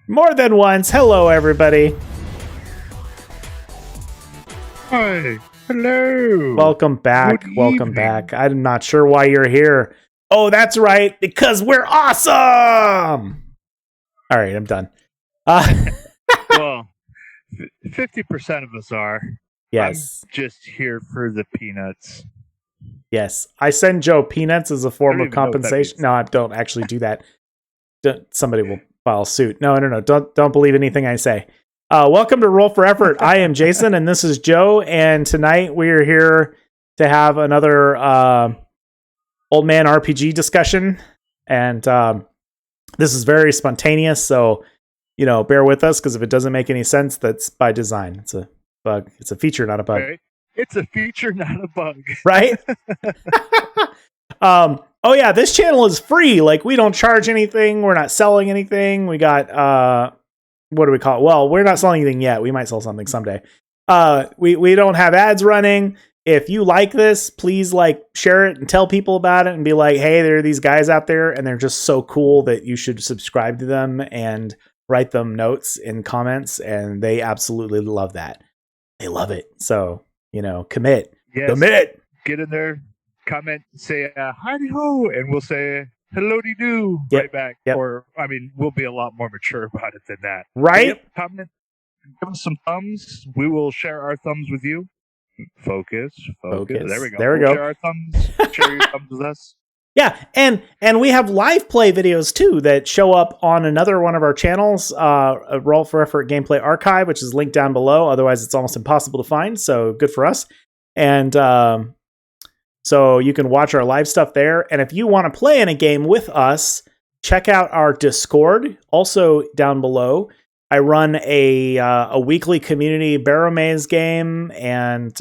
More than once. Hello, everybody. Hi. Hello. Welcome back. Good Welcome evening. back. I'm not sure why you're here. Oh, that's right. Because we're awesome. All right, I'm done. Well, 50% of us are. Yes. I'm just here for the peanuts. Yes. I send Joe peanuts as a form I of don't even know what that compensation. means. No, I don't actually do that. Somebody will file suit. No. Don't believe anything I say. Welcome to Roll for Effort. I am Jason, and this is Joe. And tonight we are here to have another old man RPG discussion. And this is very spontaneous, so bear with us, because if it doesn't make any sense, that's by design. It's a bug. It's a feature, not a bug. Right? It's a feature, not a bug. Right? Oh yeah, this channel is free. Like, we don't charge anything. We're not selling anything. We got what do we call it? Well, we're not selling anything yet. We might sell something someday. We don't have ads running. If you like this, please share it and tell people about it and be like, hey, there are these guys out there and they're just so cool that you should subscribe to them and write them notes in comments, and they absolutely love that. They love it. So, commit. Yes. Commit. Get in there, comment, say howdy ho, and we'll say hello de doo Yep. right back. Yep. Or, we'll be a lot more mature about it than that. Right? Yep, comment, give us some thumbs. We will share our thumbs with you. Focus. There we go. There we We'll go. share our thumbs. Share your thumbs with us. Yeah, and we have live play videos too that show up on another one of our channels, a Roll for Effort Gameplay Archive, which is linked down below. Otherwise, it's almost impossible to find, so good for us. And so you can watch our live stuff there. And if you want to play in a game with us, check out our Discord, also down below. I run a weekly community Barrow Maze game, and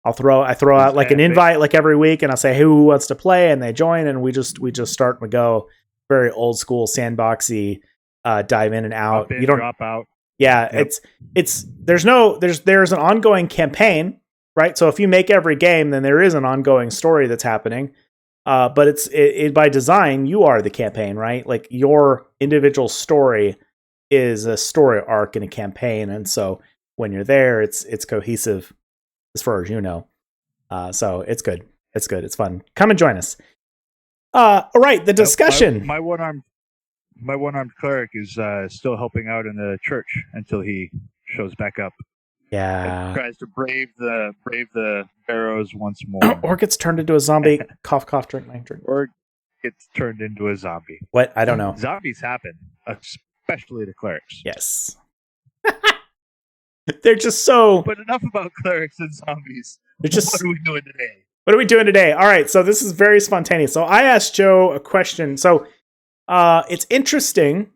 I throw out like an invite like every week, and I'll say who wants to play, and they join, and we just start and go. Very old school sandboxy, dive in and out. Drop in, drop out. Yeah, Yep. there's an ongoing campaign, right? So if you make every game, then there is an ongoing story that's happening. But it's by design, you are the campaign, right? Like, your individual story is a story arc in a campaign, and so when you're there, it's cohesive as far as you know. So it's good. It's good. It's fun. Come and join us. All right, the discussion. My one-armed cleric is still helping out in the church until he shows back up. Yeah. And tries to brave the barrows once more. Or gets turned into a zombie. Cough, cough, drink, drink. Or gets turned into a zombie. What? I don't know. Zombies happen, especially to clerics. Yes. They're just so... But enough about clerics and zombies. They're just... What are we doing today? What are we doing today? All right, so this is very spontaneous. So I asked Joe a question. So it's interesting.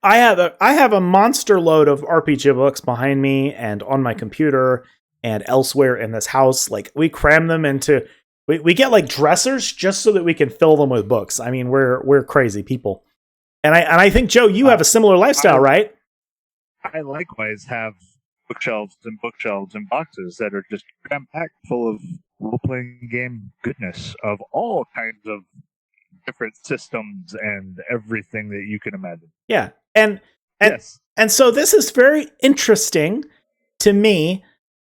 I have a monster load of RPG books behind me and on my computer and elsewhere in this house. Like, we cram them into... We get like dressers just so that we can fill them with books. I mean, we're crazy people. And I think, Joe, you have a similar lifestyle, right? I likewise have bookshelves and boxes that are just cram-packed full of role-playing game goodness of all kinds of different systems and everything that you can imagine. Yeah. And yes. And so this is very interesting to me.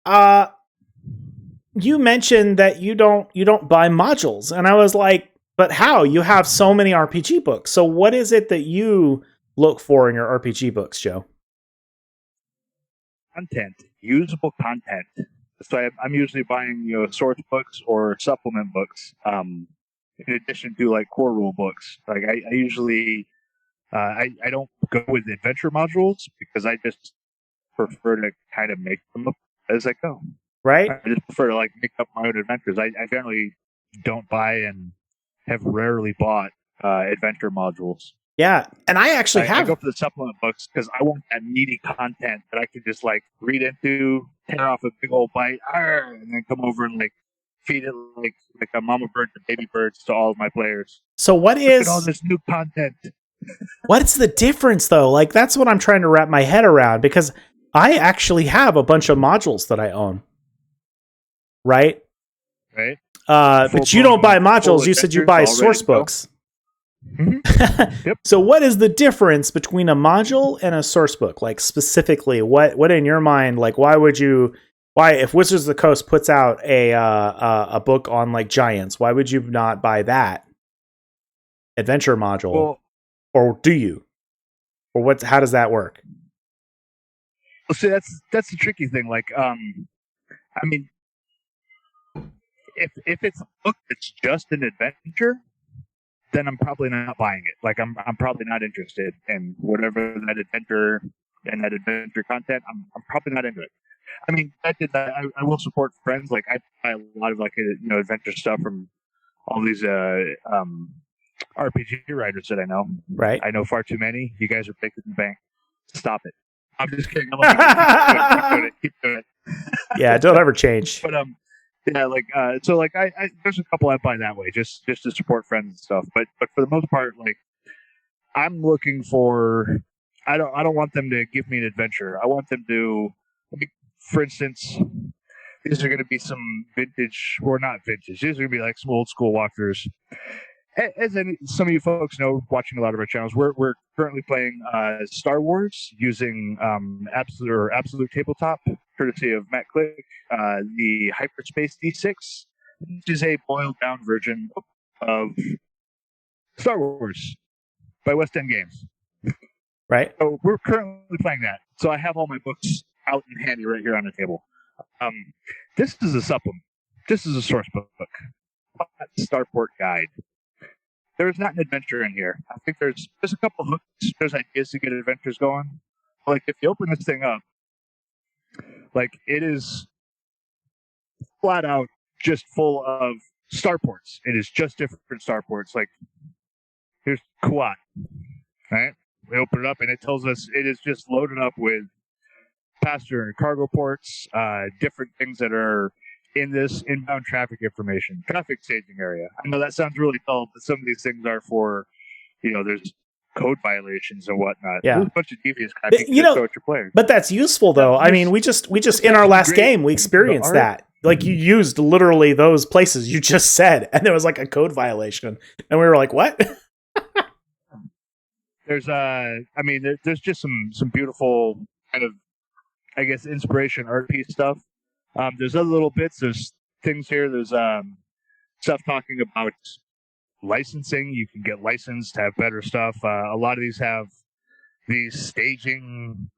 You mentioned that you don't buy modules, and I was like, but how? You have so many RPG books. So what is it that you look for in your RPG books, Joe? Content, usable content. So I'm usually buying source books or supplement books, in addition to like core rule books. Like I usually I don't go with adventure modules because I just prefer to kind of make them up as I go. Right. I just prefer to make up my own adventures. I generally don't buy and have rarely bought adventure modules. Yeah, and I actually I go for the supplement books because I want that meaty content that I can just read into, tear off a big old bite, and then come over and feed it like a mama bird to baby birds to all of my players. So what is all this new content? What's the difference though? Like, that's what I'm trying to wrap my head around, because I actually have a bunch of modules that I own. Right? Right. But you don't buy modules. You said you buy source books. Yep. So what is the difference between a module and a source book? Like specifically, what in your mind, like why if Wizards of the Coast puts out a book on like giants, why would you not buy that adventure module? Well, or do you? Or how does that work? see, that's the tricky thing. Like, I mean, if it's a book that's just an adventure, then I'm probably not buying it. Like, I'm probably not interested in whatever that adventure and that adventure content. I'm probably not into it. I mean, I will support friends. Like, I buy a lot of like adventure stuff from all these RPG writers that I know. Right. I know far too many. You guys are big in the bank. Stop it. I'm just kidding. I'm keep doing it. Yeah, don't ever change. But yeah, like so like I there's a couple I buy that way, just to support friends and stuff. But for the most part, like I'm looking for I don't want them to give me an adventure. I want them to, like, for instance, these are going to be some vintage, or not vintage. These are going to be like some old school walkthroughs. As some of you folks know, watching a lot of our channels, we're currently playing Star Wars using Absolute Tabletop, courtesy of Matt Click, the Hyperspace D6, which is a boiled down version of Star Wars by West End Games. Right. So we're currently playing that. So I have all my books out and handy right here on the table. This is a supplement. This is a source book. Starport guide. There's not an adventure in here. I think there's a couple hooks. There's ideas to get adventures going. Like if you open this thing up, like it is flat out just full of starports. It is just different starports. Like here's Kuat, right? We open it up and it tells us it is just loaded up with passenger and cargo ports, different things that are in this inbound traffic information, traffic staging area. I know that sounds really dull, but some of these things are for, there's code violations and whatnot. Yeah. There's a bunch of devious traffic you throw at your players. But that's useful though. I mean, we just in our last game we experienced that. Like you used literally those places you just said, and there was like a code violation, and we were like, "What?" There's there's just some beautiful kind of, I guess, inspiration art piece stuff. There's other little bits. There's things here. There's stuff talking about licensing. You can get licensed to have better stuff. A lot of these have these staging.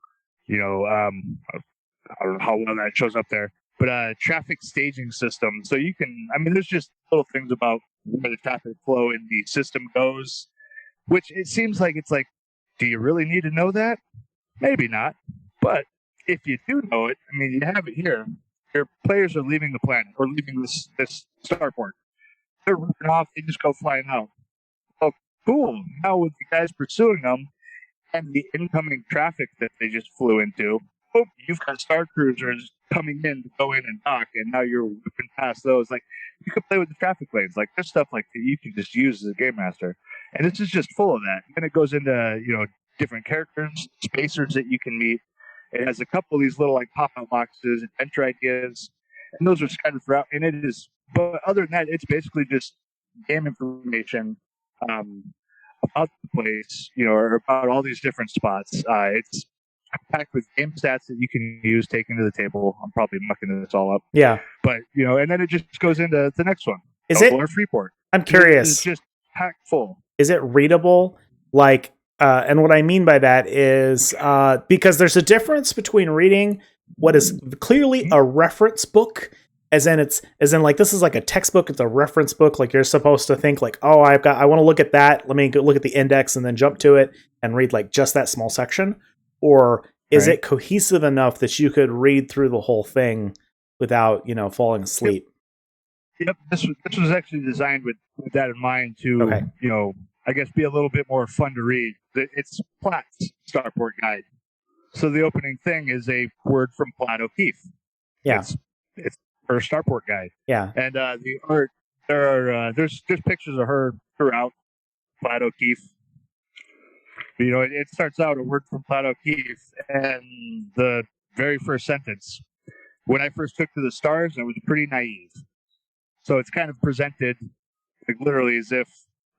I don't know how well that shows up there, but traffic staging system. So you can. I mean, there's just little things about where the traffic flow in the system goes, which it seems like it's like, do you really need to know that? Maybe not, but if you do know it, I mean, you have it here. Your players are leaving the planet or leaving this starport. They're running off. They just go flying out. Oh, cool. Now with the guys pursuing them and the incoming traffic that they just flew into, you've got Star Cruisers coming in to go in and dock, and now you're whipping past those. Like, you could play with the traffic lanes. Like, there's stuff like that you can just use as a game master. And this is just full of that. And it goes into, different characters, spacers that you can meet. It has a couple of these little like pop-out boxes, adventure ideas, and those are scattered throughout. And it is, but other than that, it's basically just game information about the place, or about all these different spots. It's packed with game stats that you can use, taking to the table. I'm probably mucking this all up. Yeah, but and then it just goes into the next one. Is it Freeport? I'm curious. It's just packed full. Is it readable? Like. And what I mean by that is because there's a difference between reading what is clearly a reference book, as in like this is like a textbook. It's a reference book. Like you're supposed to think like, oh, I want to look at that. Let me go look at the index and then jump to it and read like just that small section. Or is it cohesive enough that you could read through the whole thing without falling asleep? Yep. This was actually designed with that in mind to I guess be a little bit more fun to read. It's Platt's Starport Guide. So the opening thing is a word from Platt O'Keefe. Yeah. It's her Starport Guide. Yeah. And the art, there's pictures of her throughout Platt O'Keefe. It starts out a word from Platt O'Keefe, and the very first sentence, when I first took to the stars, I was pretty naive. So it's kind of presented like literally as if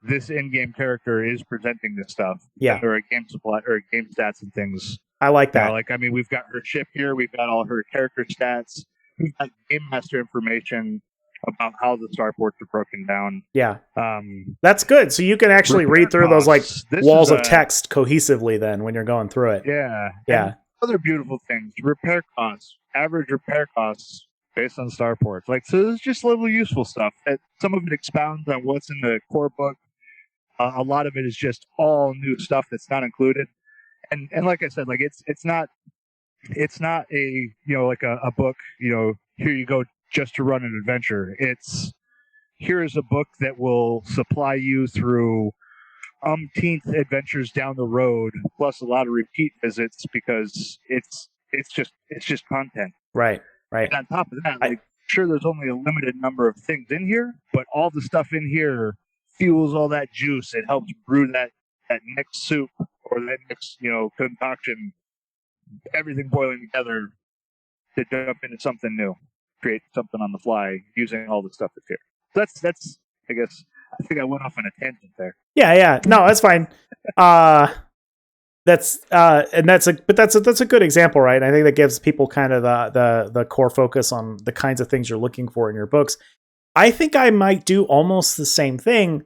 this in-game character is presenting this stuff. Yeah. Or a game supply or game stats and things. I like that. Like, I mean, we've got her ship here. We've got all her character stats. We've got game master information about how the starports are broken down. Yeah. That's good. So you can actually read through those like walls of text cohesively then when you're going through it. Yeah. Yeah. And other beautiful things. Repair costs. Average repair costs based on starports. Like, so there's just little useful stuff. Some of it expounds on what's in the core book. A lot of it is just all new stuff that's not included. And like I said, like it's not a, like a book, here you go just to run an adventure. It's, here is a book that will supply you through umpteenth adventures down the road, plus a lot of repeat visits, because it's just content. Right. And on top of that, sure, there's only a limited number of things in here, but all the stuff in here fuels all that juice. It helps brew that next soup or that next, concoction, everything boiling together to jump into something new, create something on the fly using all the stuff that's here. That's I guess, I think I went off on a tangent there. Yeah. No, that's fine. That's a good example, right? And I think that gives people kind of the core focus on the kinds of things you're looking for in your books. I think I might do almost the same thing,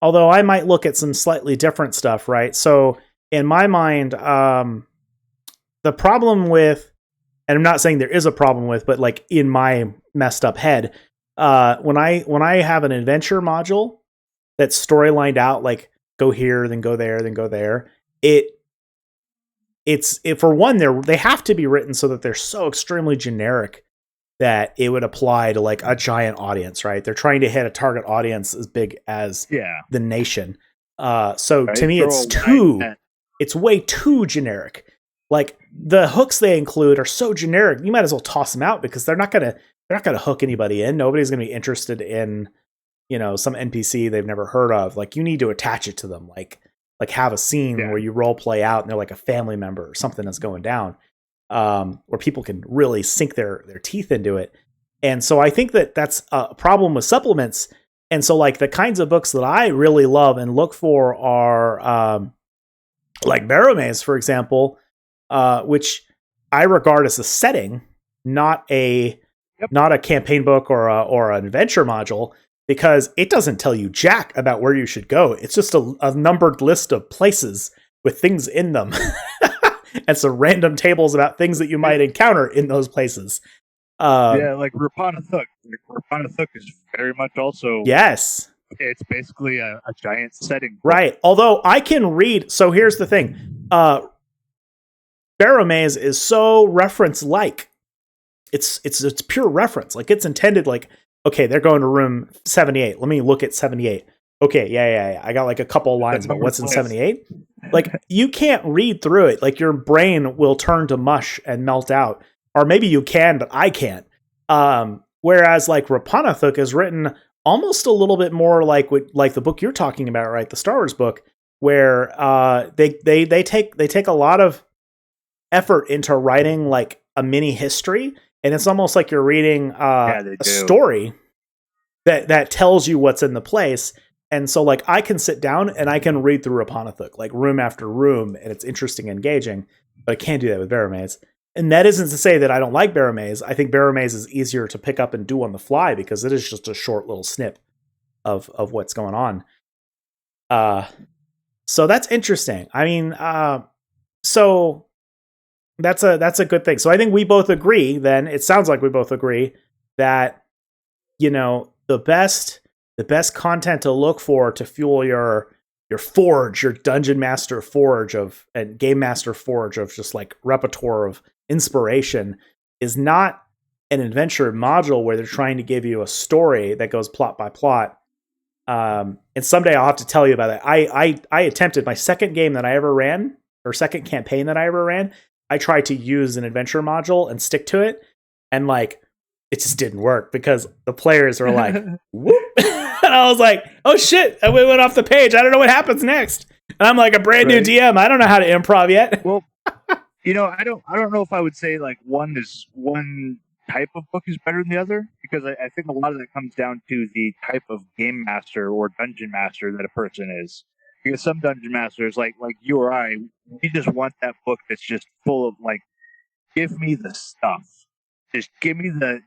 although I might look at some slightly different stuff, right? So in my mind, the problem with, and I'm not saying there is a problem with, but like in my messed up head, when I have an adventure module that's storylined out, like go here, then go there, then go there, it's for one, they have to be written so that they're so extremely generic that it would apply to like a giant audience, right? They're trying to hit a target audience as big as the nation. So right? To me, it's way too generic. Like the hooks they include are so generic, you might as well toss them out because they're not gonna hook anybody in. Nobody's gonna be interested in, some NPC they've never heard of. Like you need to attach it to them, like have a scene where you role play out and they're like a family member or something that's going down. Where people can really sink their teeth into it. And so I think that that's a problem with supplements. And so like the kinds of books that I really love and look for are like Barrowmaze, for example, which I regard as a setting, not a campaign book or an adventure module, because it doesn't tell you jack about where you should go. It's just a numbered list of places with things in them. And some random tables about things that you might encounter in those places. Like Rapana Thuk. Rapana Thuk is very much also... Yes. It's basically a giant setting. Right. Although I can read... So here's the thing. Barrowmaze is so reference-like. It's pure reference. Like, it's intended like, okay, they're going to room 78. Let me look at 78. Okay, yeah. I got like a couple lines about what's in 78. Like, you can't read through it. Like, your brain will turn to mush and melt out. Or maybe you can, but I can't. Whereas, like, Rapana Thuk is written almost a little bit more like the book you're talking about, right? The Star Wars book, where they take a lot of effort into writing like a mini history, and it's almost like you're reading a story that tells you what's in the place. And so, like, I can sit down and I can read through Rapana Thuk, like room after room, and it's interesting and engaging. But I can't do that with Barrowmaze. And that isn't to say that I don't like Barrowmaze. I think Barrowmaze is easier to pick up and do on the fly because it is just a short little snip of what's going on. So that's interesting. I mean, so that's a good thing. So I think we both agree. Then it sounds like we both agree that the best content to look for to fuel your forge, your dungeon master forge and game master forge of just like repertoire of inspiration, is not an adventure module where they're trying to give you a story that goes plot by plot. And someday I'll have to tell you about it. I attempted my second game that I ever ran, or second campaign that I ever ran. I tried to use an adventure module and stick to it, and like it just didn't work because the players were like, whoop. And I was like, oh shit, and we went off the page. I don't know what happens next. And I'm like a brand new DM. I don't know how to improv yet. Well, I don't know if I would say like one type of book is better than the other, because I think a lot of that comes down to the type of game master or dungeon master that a person is. Because some dungeon masters, like you or I, we just want that book that's just full of like, give me the stuff. Just give me that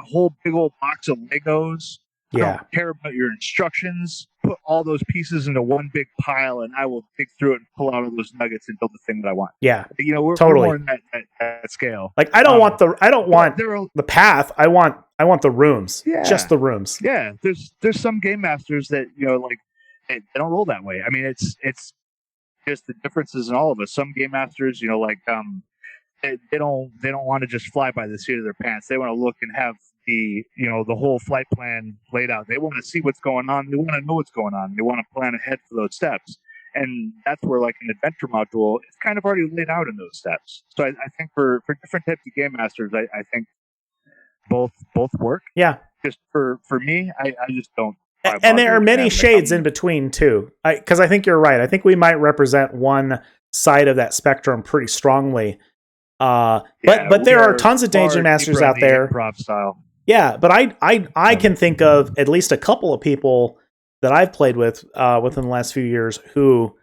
whole big old box of Legos. I Yeah. don't care about your instructions. Put all those pieces into one big pile, and I will dig through it and pull out all those nuggets and build the thing that I want. Yeah. We're Totally. more in that scale. Like I don't want There are, the path. I want the rooms. Yeah. Just the rooms. yeah, there's some game masters that like they don't roll that way. I mean, it's just the differences in all of us. Some game masters, like they don't want to just fly by the seat of their pants. They want to look and have the whole flight plan laid out. They want to see what's going on. They want to know what's going on. They want to plan ahead for those steps. And that's where like an adventure module is kind of already laid out in those steps. So I think for different types of game masters, I think both work. Yeah. Just for me, I just don't. And there are many shades in between too. Because I think you're right. I think we might represent one side of that spectrum pretty strongly. But there are tons of dungeon masters out there. Improv style. Yeah, but I can think of at least a couple of people that I've played with within the last few years who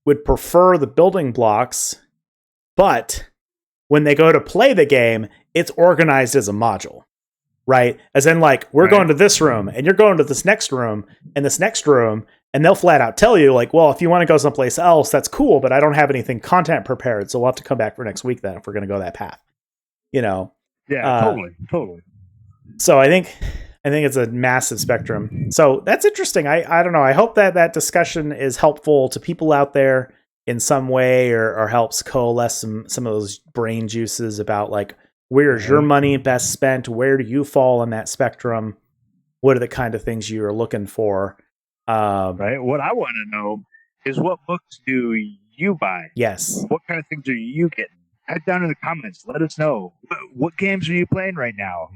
would prefer the building blocks, but when they go to play the game, it's organized as a module, right? As in, like, we're going to this room, and you're going to this next room, and this next room, and they'll flat out tell you, like, well, if you want to go someplace else, that's cool, but I don't have anything content prepared, so we'll have to come back for next week then if we're going to go that path. Yeah, totally. So I think it's a massive spectrum. So that's interesting. I don't know. I hope that discussion is helpful to people out there in some way, or helps coalesce some of those brain juices about like, where's your money best spent? Where do you fall on that spectrum? What are the kind of things you are looking for? Right. What I want to know is, what books do you buy? Yes. What kind of things are you getting? Head down in the comments. Let us know. What games are you playing right now?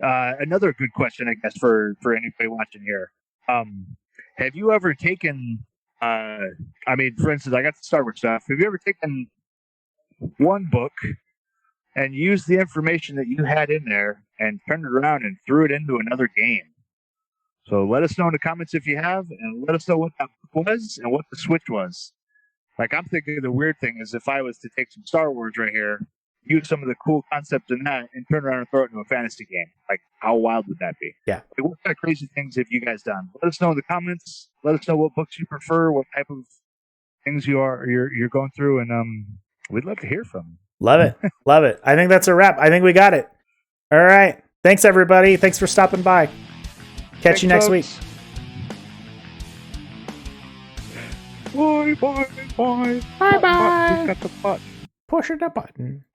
Another good question, I guess, for anybody watching here. Have you ever taken, for instance, I got the Star Wars stuff. Have you ever taken one book and used the information that you had in there and turned it around and threw it into another game? So let us know in the comments if you have, and let us know what that book was and what the switch was. Like, I'm thinking the weird thing is, if I was to take some Star Wars right here, use some of the cool concepts in that, and turn around and throw it into a fantasy game. Like, how wild would that be? Yeah. Like, what kind of crazy things have you guys done? Let us know in the comments. Let us know what books you prefer, what type of things you're going through, and we'd love to hear from you. Love it. Love it. I think that's a wrap. I think we got it. All right. Thanks, everybody. Thanks for stopping by. Catch you next week. Bye. Bye-bye. Got the button. Push the button.